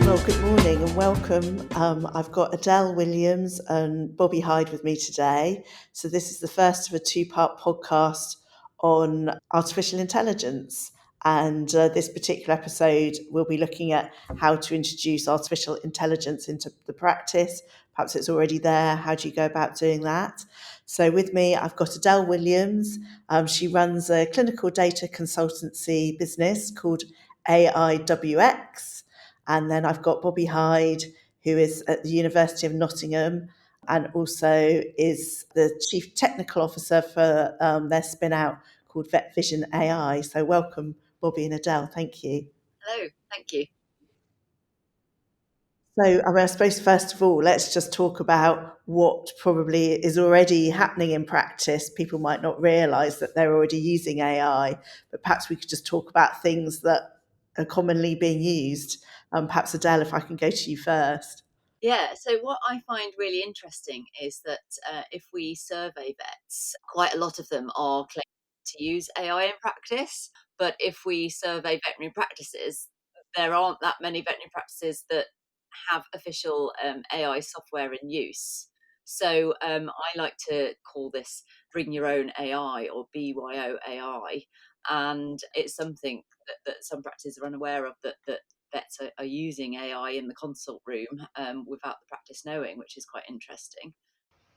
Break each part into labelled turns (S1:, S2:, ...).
S1: Well, good morning and welcome. I've got Adele Williams and Bobby Hyde with me today. So, this is the first of a two-part podcast on artificial intelligence. And this particular episode, we'll be looking at how to introduce artificial intelligence into the practice. Perhaps it's already there. How do you go about doing that? So, with me, I've got Adele Williams. She runs a clinical data consultancy business called AIWX. And then I've got Bobby Hyde, who is at the University of Nottingham and also is the Chief Technical Officer for their spin out called VetVision AI. So welcome, Bobby and Adele. Thank you.
S2: Hello, thank you.
S1: So, I suppose, first of all, let's just talk about what probably is already happening in practice. People might not realise that they're already using AI, but perhaps we could just talk about things that are commonly being used. Perhaps, Adele, if I can go to you first.
S2: Yeah, so what I find really interesting is that if we survey vets, quite a lot of them are claiming to use AI in practice. But if we survey veterinary practices, there aren't that many veterinary practices that have official AI software in use. So I like to call this bring your own AI or BYO AI. And it's something that some practices are unaware of, that vets are using AI in the consult room without the practice knowing, which is quite interesting.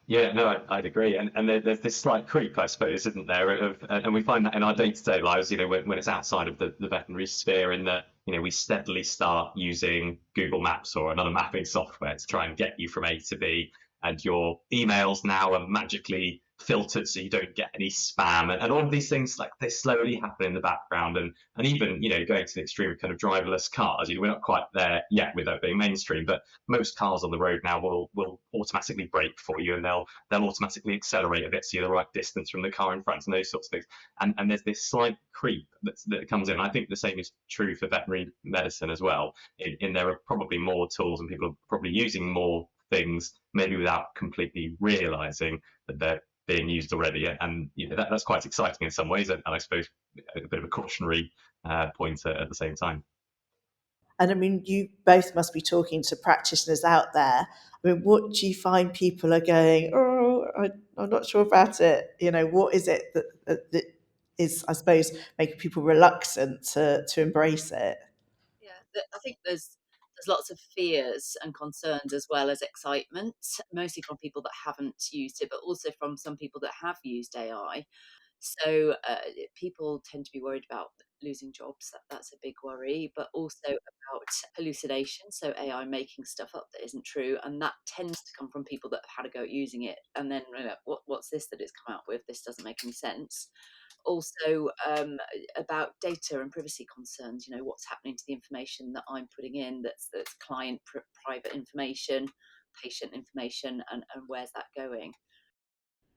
S3: Yeah, no, I'd agree. And there's this slight creep, I suppose, isn't there? And we find that in our day-to-day lives, when it's outside of the veterinary sphere, in that, we steadily start using Google Maps or another mapping software to try and get you from A to B. And your emails now are magically filtered so you don't get any spam. And all of these things, like, they slowly happen in the background. And even, going to the extreme of kind of driverless cars, we're not quite there yet with that being mainstream, but most cars on the road now will automatically brake for you, and they'll automatically accelerate a bit so you're the right distance from the car in front, and those sorts of things. And there's this slight creep that comes in. I think the same is true for veterinary medicine as well. In there are probably more tools, and people are probably using more things, maybe without completely realizing that they're being used already. And that's quite exciting in some ways, and I suppose a bit of a cautionary point at the same time.
S1: And I mean, you both must be talking to practitioners out there. I mean, what do you find people are going, I'm not sure about it? What is it that is, I suppose, making people reluctant to embrace it?
S2: Yeah, I think there's lots of fears and concerns as well as excitement, mostly from people that haven't used it, but also from some people that have used AI. So people tend to be worried about losing jobs. That's a big worry, but also about hallucination. So AI making stuff up that isn't true, and that tends to come from people that have had a go at using it, and then what's this that it's come out with? This doesn't make any sense. Also about data and privacy concerns. What's happening to the information that I'm putting in? That's client private information, patient information, and where's that going?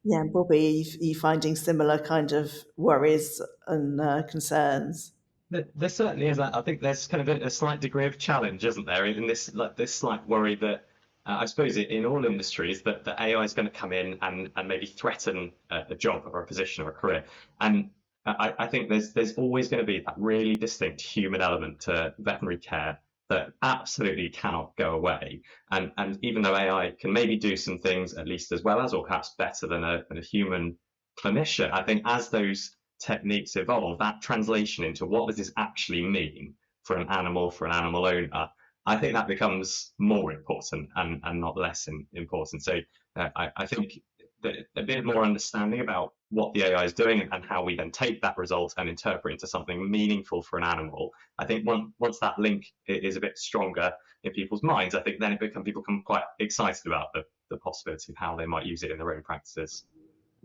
S1: Yeah, and Bobby, are you finding similar kind of worries and concerns?
S3: There certainly is. I think there's kind of a slight degree of challenge, isn't there, in this slight worry that I suppose in all industries that AI is going to come in and maybe threaten a job or a position or a career. And I think there's always going to be that really distinct human element to veterinary care that absolutely cannot go away. And even though AI can maybe do some things at least as well as, or perhaps better than a human clinician, I think as those techniques evolve, that translation into what does this actually mean for an animal owner, I think that becomes more important and not less important. So I think that a bit more understanding about what the AI is doing and how we then take that result and interpret into something meaningful for an animal. I think once that link is a bit stronger in people's minds, I think then people become quite excited about the possibility of how they might use it in their own practices.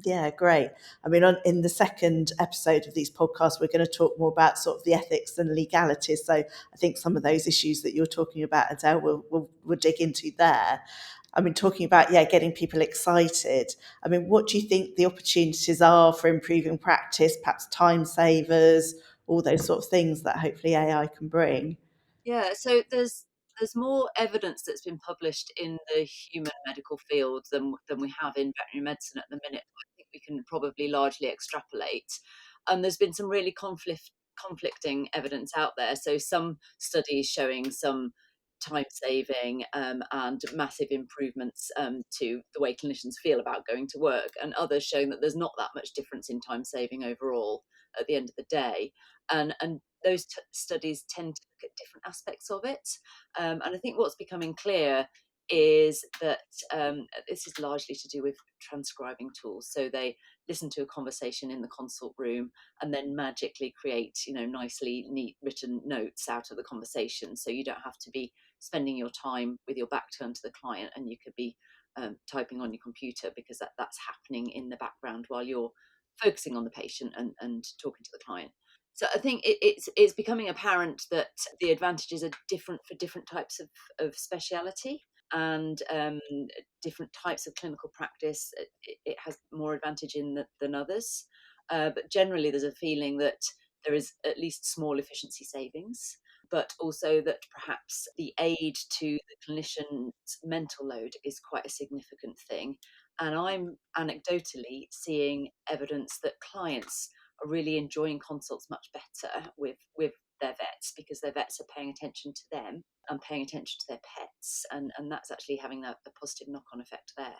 S1: Yeah, great. I mean, in the second episode of these podcasts, we're going to talk more about sort of the ethics and legalities. So I think some of those issues that you're talking about, Adele, we'll dig into there. I mean, talking about, getting people excited. I mean, what do you think the opportunities are for improving practice, perhaps time savers, all those sort of things that hopefully AI can bring?
S2: Yeah, so there's more evidence that's been published in the human medical field than we have in veterinary medicine at the minute. I think we can probably largely extrapolate. And there's been some really conflicting evidence out there. So some studies showing some time saving, and massive improvements to the way clinicians feel about going to work, and others showing that there's not that much difference in time saving overall at the end of the day. And those studies tend to look at different aspects of it. And I think what's becoming clear is that this is largely to do with transcribing tools. So they listen to a conversation in the consult room and then magically create, nicely neat written notes out of the conversation. So you don't have to be spending your time with your back turned to the client, and you could be typing on your computer, because that's happening in the background while you're focusing on the patient and talking to the client. So I think it's becoming apparent that the advantages are different for different types of speciality, and different types of clinical practice. It has more advantage in than others. But generally, there's a feeling that there is at least small efficiency savings, but also that perhaps the aid to the clinician's mental load is quite a significant thing. And I'm anecdotally seeing evidence that clients are really enjoying consults much better with their vets, because their vets are paying attention to them and paying attention to their pets, and that's actually having a positive knock-on effect there.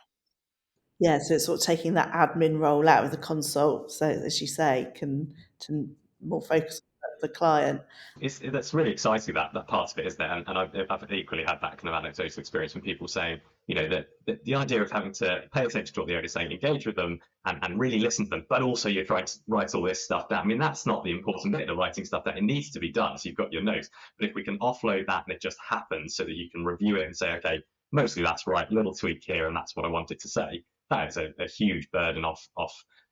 S1: Yeah, so it's sort of taking that admin role out of the consult, so as you say, can to more focus on the client.
S3: That's really exciting, that part of it, isn't it? And I've equally had that kind of anecdotal experience from people saying, that the idea of having to pay attention to what the owner's saying, engage with them, and really listen to them, but also you're trying to write all this stuff down. I mean, that's not the important bit, the writing stuff, that it needs to be done. So you've got your notes, but if we can offload that and it just happens so that you can review it and say, okay, mostly that's right, little tweak here, and that's what I want it to say. That is a huge burden off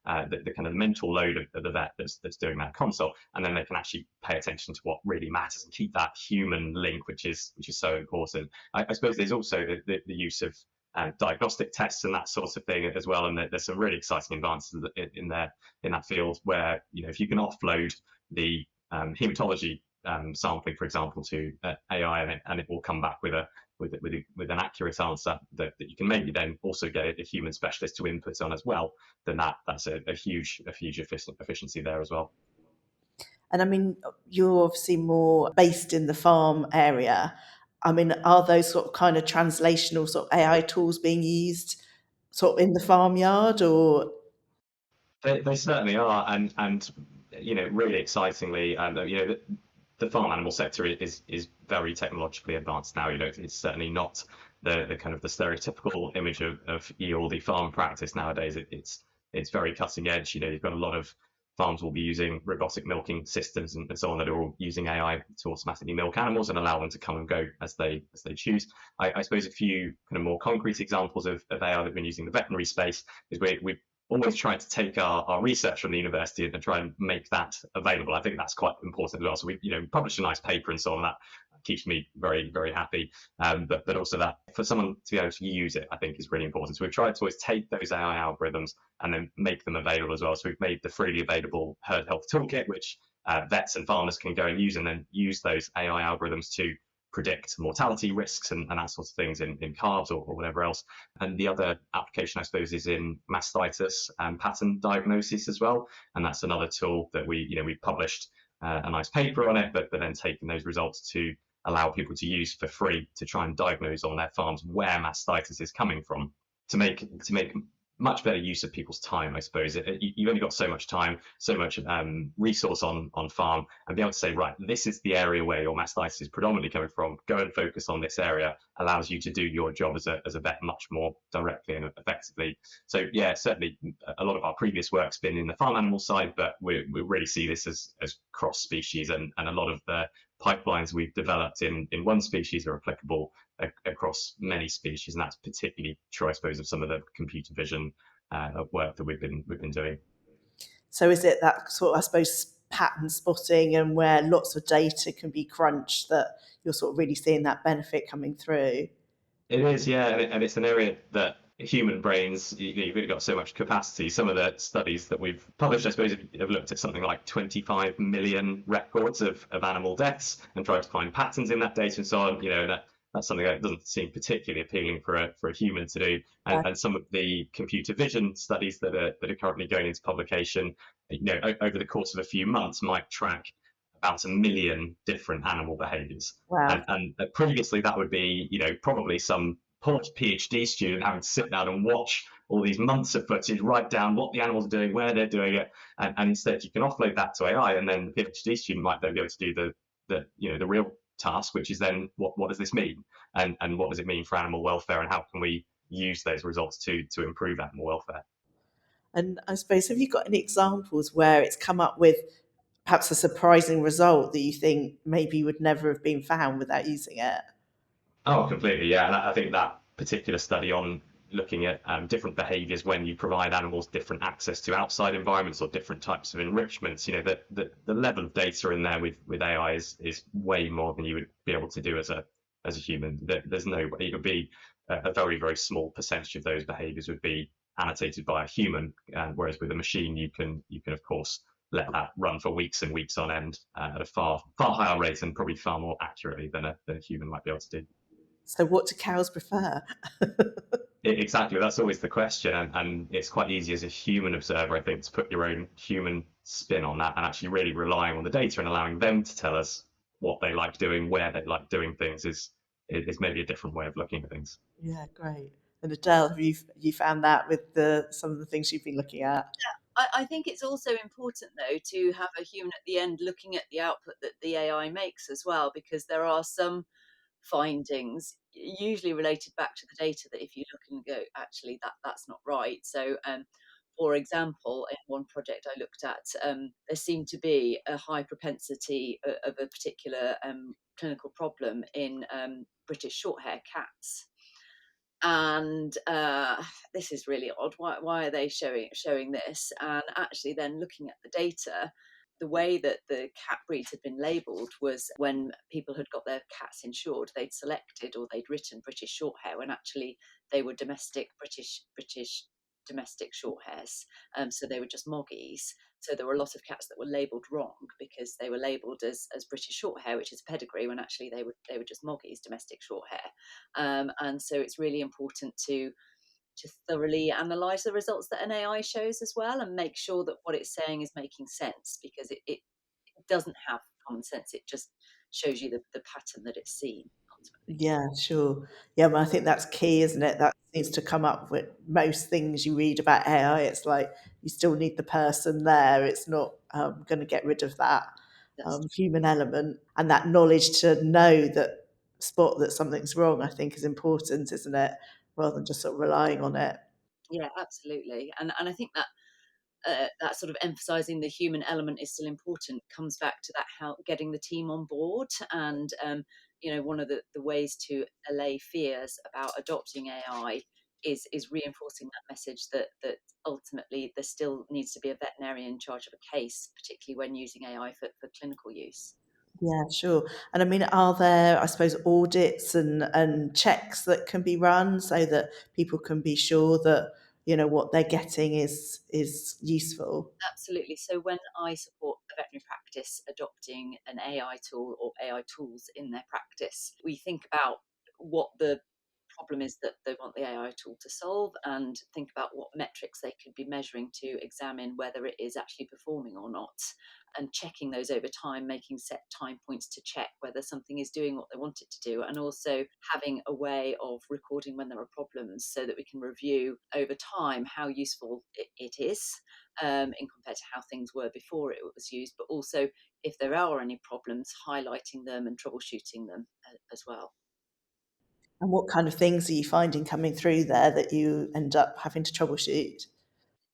S3: the kind of mental load of the vet that's doing that consult, and then they can actually pay attention to what really matters and keep that human link, which is so important. I suppose there's also the use of diagnostic tests and that sort of thing as well, and there's some really exciting advances in that field where, if you can offload the hematology sampling, for example, to AI, and it will come back with an accurate answer that you can maybe then also get a human specialist to input on as well, then that's a huge efficiency there as well.
S1: And I mean, you're obviously more based in the farm area. I mean, are those sort of kind of translational sort of AI tools being used sort of in the farmyard, or?
S3: They certainly are, and really excitingly, the farm animal sector is very technologically advanced now. It's certainly not the kind of the stereotypical image of ye farm practice nowadays. It's very cutting edge. You've got a lot of farms will be using robotic milking systems and so on, that are all using AI to automatically milk animals and allow them to come and go as they choose. I suppose a few kind of more concrete examples of AI that we've been using in the veterinary space is we've always trying to take our research from the university and try and make that available. I think that's quite important as well. So we published a nice paper and so on. That keeps me very, very happy. But also that for someone to be able to use it, I think is really important. So we've tried to always take those AI algorithms and then make them available as well. So we've made the freely available herd health toolkit, which vets and farmers can go and use, and then use those AI algorithms to predict mortality risks and that sort of things in calves or whatever else. And the other application, I suppose, is in mastitis and pattern diagnosis as well. And that's another tool that we published a nice paper on it, but then taking those results to allow people to use for free to try and diagnose on their farms where mastitis is coming from, to make much better use of people's time, I suppose. You've only got so much time, so much resource on farm, and be able to say, right, this is the area where your mastitis is predominantly coming from. Go and focus on this area. Allows you to do your job as a vet much more directly and effectively. So yeah, certainly a lot of our previous work's been in the farm animal side, but we really see this as cross species, and a lot of the pipelines we've developed in one species are applicable across many species, and that's particularly true, I suppose, of some of the computer vision work that we've been doing.
S1: So is it that sort of, I suppose, pattern spotting and where lots of data can be crunched that you're sort of really seeing that benefit coming through?
S3: It is, yeah, and it's an area that human brains, you've really got so much capacity. Some of the studies that we've published, I suppose, have looked at something like 25 million records of animal deaths and tried to find patterns in that data and so on. That's something that doesn't seem particularly appealing for a human to do. And some of the computer vision studies that are currently going into publication, over the course of a few months, might track about 1 million different animal behaviours.
S1: Wow.
S3: And previously that would be, probably some poor PhD student having to sit down and watch all these months of footage, write down what the animals are doing, where they're doing it, and instead you can offload that to AI, and then the PhD student might then be able to do the real task, which is then what does this mean, and what does it mean for animal welfare, and how can we use those results to improve animal welfare.
S1: And I suppose, have you got any examples where it's come up with perhaps a surprising result that you think maybe would never have been found without using it?
S3: Oh, completely, yeah. And I think that particular study on looking at different behaviours when you provide animals different access to outside environments or different types of enrichments, the level of data in there with AI is way more than you would be able to do as a human. There's no way. It would be a very, very small percentage of those behaviours would be annotated by a human, whereas with a machine you can of course let that run for weeks and weeks on end at a far far higher rate and probably far more accurately than a human might be able to do.
S1: So, what do cows prefer?
S3: Exactly, that's always the question, and it's quite easy as a human observer, I think, to put your own human spin on that and actually really relying on the data and allowing them to tell us what they like doing, where they like doing things is maybe a different way of looking at things.
S1: Yeah, great. And Adele, have you found that with the some of the things you've been looking at?
S2: I think it's also important, though, to have a human at the end looking at the output that the AI makes as well, because there are some findings usually related back to the data that if you look and go, actually, that's not right. So, for example, in one project I looked at, there seemed to be a high propensity of a particular clinical problem in British shorthair cats. And this is really odd. Why are they showing this? And actually, then looking at the data, the way that the cat breeds had been labelled was when people had got their cats insured, they'd selected or they'd written British Shorthair when actually they were domestic British domestic Shorthairs. So they were just moggies. So there were a lot of cats that were labelled wrong because they were labelled as British Shorthair, which is pedigree, when actually they were just moggies, domestic Shorthair. And so it's really important to thoroughly analyze the results that an AI shows as well, and make sure that what it's saying is making sense, because it doesn't have common sense. It just shows you the pattern that it's seen ultimately.
S1: Yeah, sure. Yeah, well, I think that's key, isn't it? That seems to come up with most things you read about AI. It's like you still need the person there. It's not going to get rid of that
S2: That's
S1: human element, and that knowledge to know that spot that something's wrong. I think is important, isn't it? Rather than just sort of relying on it.
S2: Yeah, absolutely. And I think that that sort of emphasizing the human element is still important comes back to that, how getting the team on board. And one of the ways to allay fears about adopting AI is reinforcing that message that ultimately there still needs to be a veterinarian in charge of a case, particularly when using AI for clinical use.
S1: Yeah, sure. And I mean, are there, I suppose, audits and checks that can be run so that people can be sure that what they're getting is useful?
S2: Absolutely. So when I support a veterinary practice adopting an AI tool or AI tools in their practice, we think about what the problem is that they want the AI tool to solve, and think about what metrics they could be measuring to examine whether it is actually performing or not, and checking those over time, making set time points to check whether something is doing what they want it to do, and also having a way of recording when there are problems so that we can review over time how useful it is, in compared to how things were before it was used, but also if there are any problems, highlighting them and troubleshooting them as well.
S1: And what kind of things are you finding coming through there that you end up having to troubleshoot?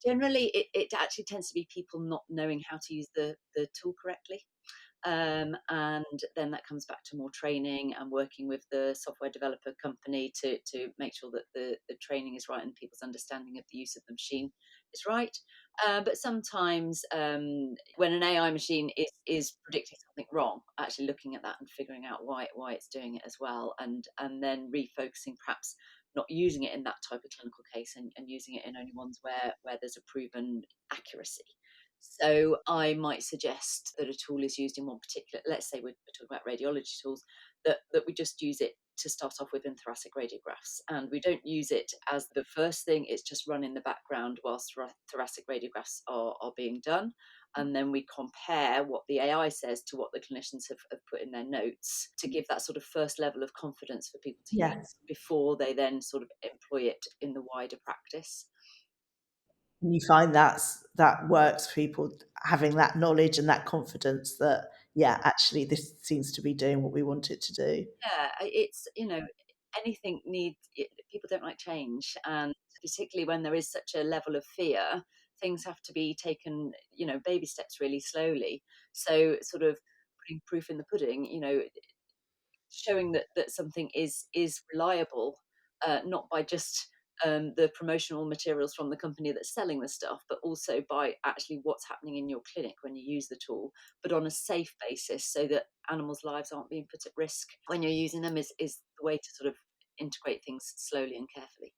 S2: Generally, it actually tends to be people not knowing how to use the tool correctly. And then that comes back to more training and working with the software developer company to make sure that the training is right and people's understanding of the use of the machine is right. But sometimes when an AI machine is predicting something wrong, actually looking at that and figuring out why it's doing it as well, and then refocusing, perhaps not using it in that type of clinical case, and using it in only ones where there's a proven accuracy. So I might suggest that a tool is used in one particular, let's say we're talking about radiology tools, that we just use it to start off with in thoracic radiographs. And we don't use it as the first thing, it's just run in the background whilst thoracic radiographs are being done. and then we compare what the AI says to what the clinicians have put in their notes to give that sort of first level of confidence for people to
S1: Yes.
S2: use before they then sort of employ it in the wider practice.
S1: And you find that works for people, having that knowledge and that confidence that, yeah, actually this seems to be doing what we want it to do.
S2: Yeah, it's, anything people don't like change, and particularly when there is such a level of fear, things have to be taken, baby steps really slowly. So sort of putting proof in the pudding, showing that something is reliable, not by just the promotional materials from the company that's selling the stuff, but also by actually what's happening in your clinic when you use the tool, but on a safe basis, so that animals' lives aren't being put at risk when you're using them, is the way to sort of integrate things slowly and carefully.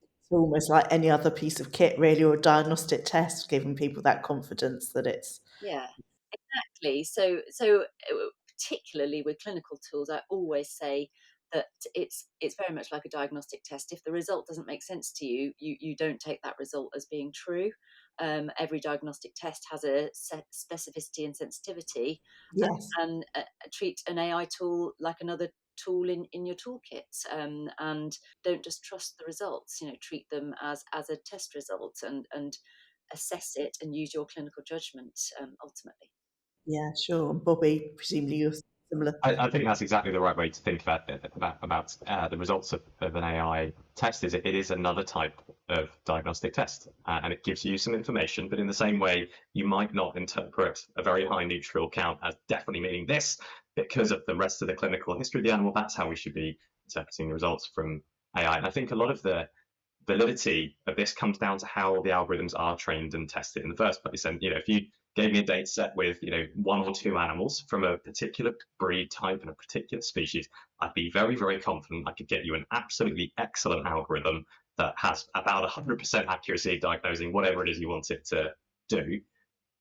S1: It's almost like any other piece of kit, really, or a diagnostic test, giving people that confidence that it's.
S2: Yeah, exactly. So particularly with clinical tools, I always say that it's very much like a diagnostic test. If the result doesn't make sense to you, you don't take that result as being true. Every diagnostic test has a set specificity and sensitivity,
S1: Yes.
S2: and treat an AI tool like another tool in your toolkit, and don't just trust the results. Treat them as a test result, and assess it and use your clinical judgment, ultimately.
S1: Yeah, sure. And Bobby, presumably you're similar.
S3: I think that's exactly the right way to think about the results of an AI test. Is it is another type of diagnostic test, and it gives you some information. But in the same way, you might not interpret a very high neutrophil count as definitely meaning this because of the rest of the clinical history of the animal. That's how we should be interpreting the results from AI. And I think a lot of the validity of this comes down to how the algorithms are trained and tested in the first place. And if you gave me a data set with one or two animals from a particular breed type and a particular species, I'd be very, very confident I could get you an absolutely excellent algorithm that has about 100% accuracy of diagnosing whatever it is you want it to do.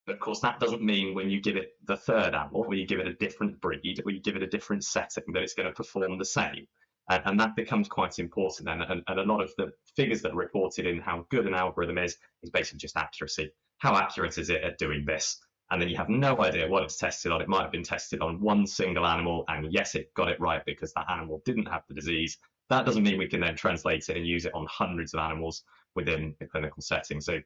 S3: But of course, that doesn't mean when you give it the third animal, or you give it a different breed, or you give it a different setting, that it's going to perform the same. And that becomes quite important then. And a lot of the figures that are reported in how good an algorithm is basically just accuracy. How accurate is it at doing this? And then you have no idea what it's tested on. It might have been tested on one single animal, and yes, it got it right because that animal didn't have the disease. That doesn't mean we can then translate it and use it on hundreds of animals within the clinical setting. So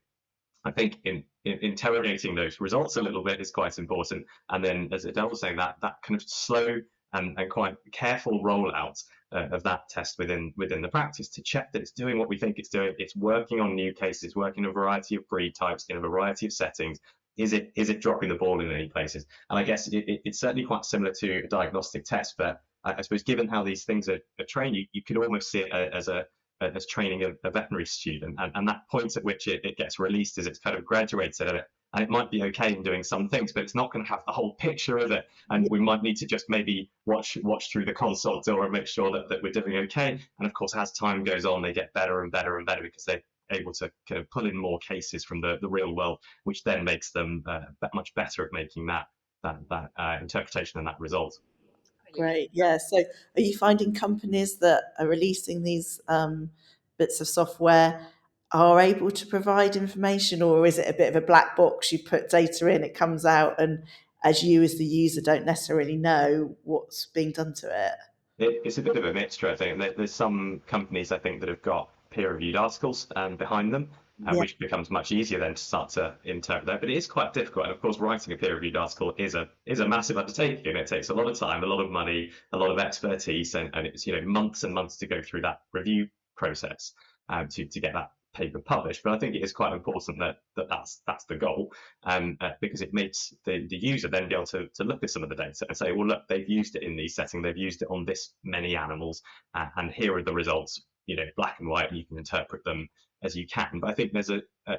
S3: I think in interrogating those results a little bit is quite important. And then, as Adele was saying, that kind of slow and quite careful rollout of that test within the practice to check that it's doing what we think it's doing. It's working on new cases, working in a variety of breed types, in a variety of settings. Is it dropping the ball in any places? And I guess it's certainly quite similar to a diagnostic test, but I suppose given how these things are trained, you could almost see it as training a veterinary student, and that point at which it gets released is it's kind of graduated at it, and it might be okay in doing some things, but it's not going to have the whole picture of it, and we might need to just maybe watch through the consult or make sure that we're doing okay. And of course, as time goes on, they get better and better and better because they're able to kind of pull in more cases from the real world, which then makes them much better at making that interpretation and that result.
S1: Great. Yeah. So are you finding companies that are releasing these bits of software are able to provide information, or is it a bit of a black box? You put data in, it comes out, and as you as the user don't necessarily know what's being done to it?
S3: It's a bit of a mixture, I think. There's some companies, I think, that have got peer-reviewed articles behind them,
S1: Yeah.
S3: which becomes much easier then to start to interpret that. But it is quite difficult. And of course, writing a peer-reviewed article is a massive undertaking. It takes a lot of time, a lot of money, a lot of expertise, and it's months and months to go through that review process to get that paper published. But I think it is quite important that's the goal, because it makes the user then be able to look at some of the data and say, well, look, they've used it in these settings, they've used it on this many animals, and here are the results, black and white, and you can interpret them as you can. But I think there's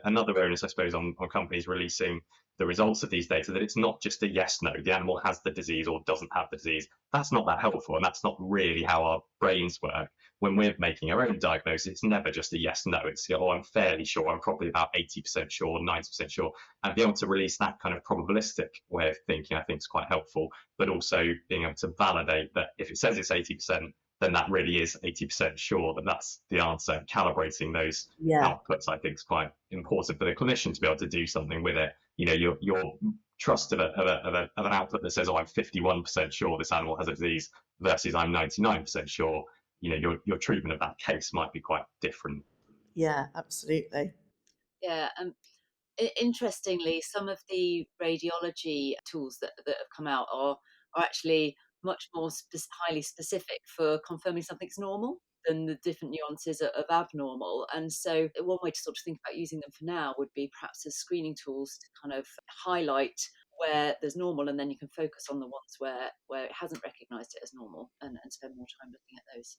S3: another onus, I suppose, on companies releasing the results of these data, that it's not just a yes, no, the animal has the disease or doesn't have the disease. That's not that helpful, and that's not really how our brains work. When we're making our own diagnosis, it's never just a yes, no. It's, I'm fairly sure, I'm probably about 80% sure, 90% sure. And being able to release that kind of probabilistic way of thinking, I think is quite helpful, but also being able to validate that if it says it's 80%, then that really is 80% sure that that's the answer. Calibrating those
S1: Yeah.
S3: outputs, I think, is quite important for the clinician to be able to do something with it. Your trust of an output that says, "Oh, I'm 51% sure this animal has a disease," versus "I'm 99% sure." Your treatment of that case might be quite different.
S1: Yeah, absolutely.
S2: Yeah. Interestingly, some of the radiology tools that have come out are actually much more highly specific for confirming something's normal than the different nuances of abnormal. And so, one way to sort of think about using them for now would be perhaps as screening tools to kind of highlight where there's normal, and then you can focus on the ones where it hasn't recognised it as normal, and spend more time looking at those.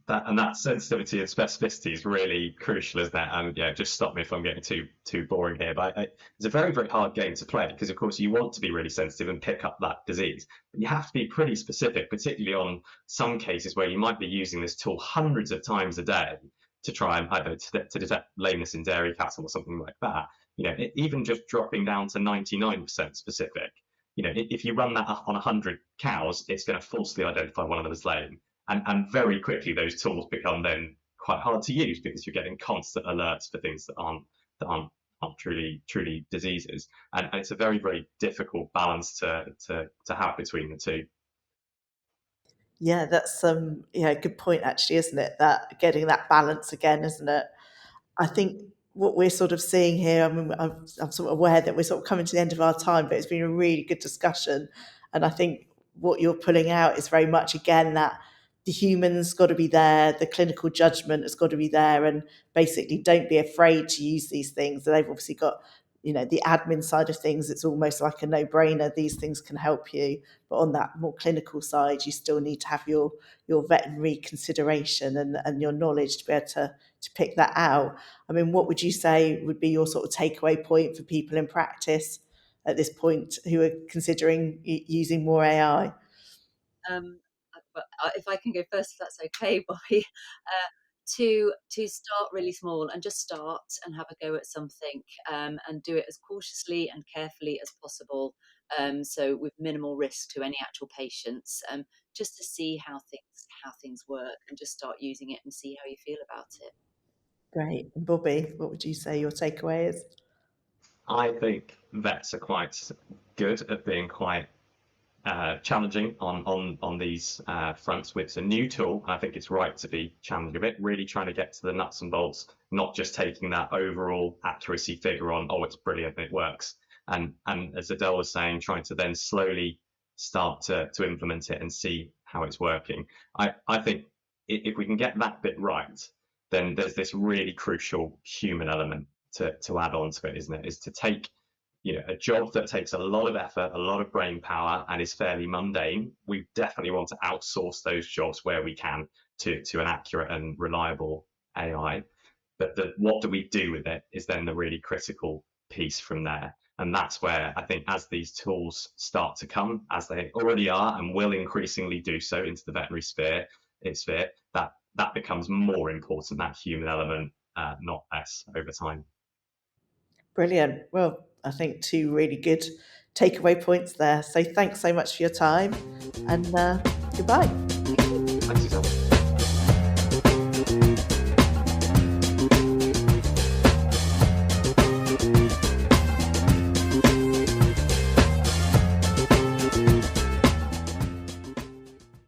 S3: That sensitivity and specificity is really crucial, isn't it? And yeah, just stop me if I'm getting too boring here. But it's a very, very hard game to play because, of course, you want to be really sensitive and pick up that disease, but you have to be pretty specific, particularly on some cases where you might be using this tool hundreds of times a day to try and either to detect lameness in dairy cattle or something like that. Even just dropping down to 99% specific. If you run that on 100 cows, it's going to falsely identify one of them as lame. And very quickly, those tools become then quite hard to use because you're getting constant alerts for things that aren't truly diseases. And it's a very, very difficult balance to have between the two.
S1: Yeah, that's good point actually, isn't it? That getting that balance again, isn't it? I think what we're sort of seeing here, I mean, I'm sort of aware that we're sort of coming to the end of our time, but it's been a really good discussion. And I think what you're pulling out is very much, again, that the human's got to be there, the clinical judgment has got to be there, and basically don't be afraid to use these things. They've obviously got, the admin side of things, it's almost like a no-brainer. These things can help you. But on that more clinical side, you still need to have your veterinary consideration and your knowledge to be able to pick that out. I mean, what would you say would be your sort of takeaway point for people in practice at this point who are considering using more AI?
S2: Um, but if I can go first, if that's okay, Bobby, to start really small and just start and have a go at something, and do it as cautiously and carefully as possible, so with minimal risk to any actual patients, just to see how things work, and just start using it and see how you feel about it.
S1: Great. And Bobby, what would you say your takeaway is?
S3: I think vets are quite good at being quite challenging on these fronts. It's a new tool. I think it's right to be challenging a bit, really trying to get to the nuts and bolts, not just taking that overall accuracy figure on, "Oh, it's brilliant, it works." And as Adele was saying, trying to then slowly start to implement it and see how it's working. I think if we can get that bit right, then there's this really crucial human element to add on to it, isn't it? Is to take a job that takes a lot of effort, a lot of brain power, and is fairly mundane. We definitely want to outsource those jobs where we can to an accurate and reliable AI. But what do we do with it is then the really critical piece from there. And that's where I think as these tools start to come, as they already are and will increasingly do so into the veterinary sphere, that becomes more important, that human element, not less over time.
S1: Brilliant. Well, I think two really good takeaway points there. So thanks so much for your time, and goodbye.
S3: Thanks, Suzanne.